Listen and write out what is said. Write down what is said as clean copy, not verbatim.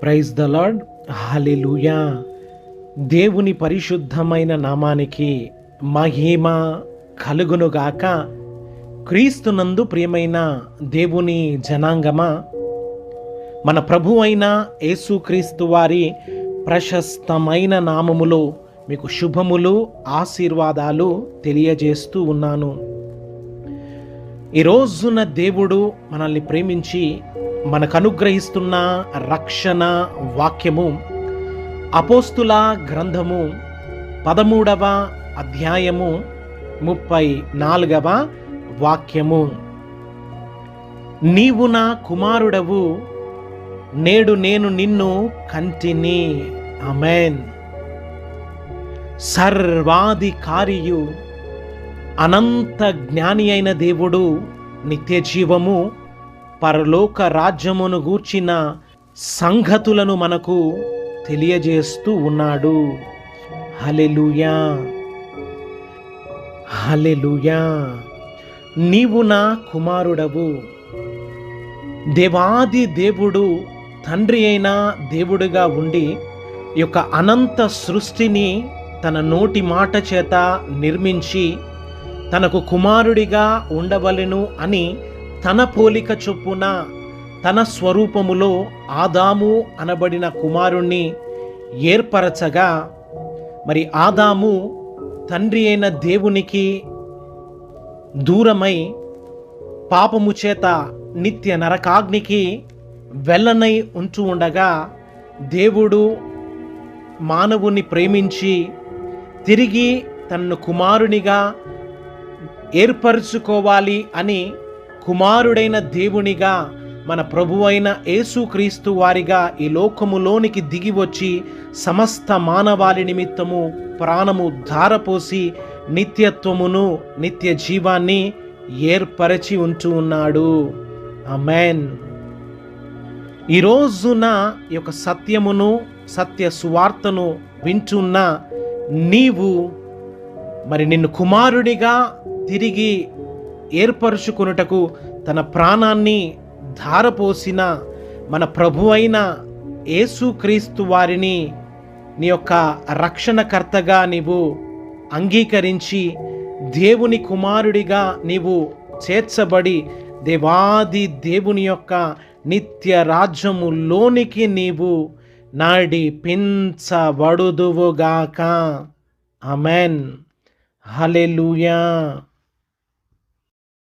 Praise the lord. హల్లెలూయా. దేవుని పరిశుద్ధమైన నామానికి మహిమ కలుగునుగాక. క్రీస్తునందు ప్రియమైన దేవుని జనాంగమా, మన ప్రభు అయిన యేసుక్రీస్తు వారి ప్రశస్తమైన నామములో మీకు శుభములు, ఆశీర్వాదాలు తెలియజేస్తూ ఉన్నాను. ఈ రోజున దేవుడు మనల్ని ప్రేమించి మనకు అనుగ్రహిస్తున్న రక్షణ వాక్యము అపోస్తుల గ్రంథము 13వ అధ్యాయము 34వ వాక్యము. నీవు నా కుమారుడవు, నేడు నేను నిన్ను కంటిని. ఆమేన్. సర్వాధికారియు, అనంత జ్ఞాని అయిన దేవుడు నిత్య జీవము, పరలోక రాజ్యమును గూర్చిన సంగతులను మనకు తెలియజేస్తూ ఉన్నాడు. హల్లెలూయా, హల్లెలూయా. నీవు నా కుమారుడవు. దేవాది దేవుడు తండ్రి అయిన దేవుడుగా ఉండి ఈ యొక్క అనంత సృష్టిని తన నోటి మాట చేత నిర్మించి తనకు కుమారుడిగా ఉండవలెను అని తన పోలిక చొప్పున తన స్వరూపములో ఆదాము అనబడిన కుమారుణ్ణి ఏర్పరచగా, మరి ఆదాము తండ్రి అయిన దేవునికి దూరమై పాపము చేత నిత్య నరకాగ్నికి వెళ్ళనై ఉంటూ ఉండగా, దేవుడు మానవుని ప్రేమించి తిరిగి తన్ను కుమారునిగా ఏర్పరచుకోవాలి అని కుమారుడైన దేవునిగా మన ప్రభువైన యేసుక్రీస్తు వారిగా ఈ లోకములోనికి దిగి వచ్చి సమస్త మానవాళి నిమిత్తము ప్రాణము ధారపోసి నిత్యత్వమును, నిత్య జీవాన్ని ఏర్పరచి ఉంటూ ఉన్నాడు. ఆమేన్. ఈ రోజున ఈ యొక్క సత్యమును, సత్య సువార్తను వింటున్న నీవు, మరి నిన్ను కుమారుడిగా తిరిగి ఏర్పరుచుకొనుటకు తన ప్రాణాన్ని ధారపోసిన మన ప్రభు అయిన యేసుక్రీస్తు వారిని నీ యొక్క రక్షణకర్తగా నీవు అంగీకరించి దేవుని కుమారుడిగా నీవు చేర్చబడి దేవాది దేవుని యొక్క నిత్య రాజ్యములోనికి నీవు నడిపించబడుదువుగాక. ఆమేన్. హల్లెలూయా.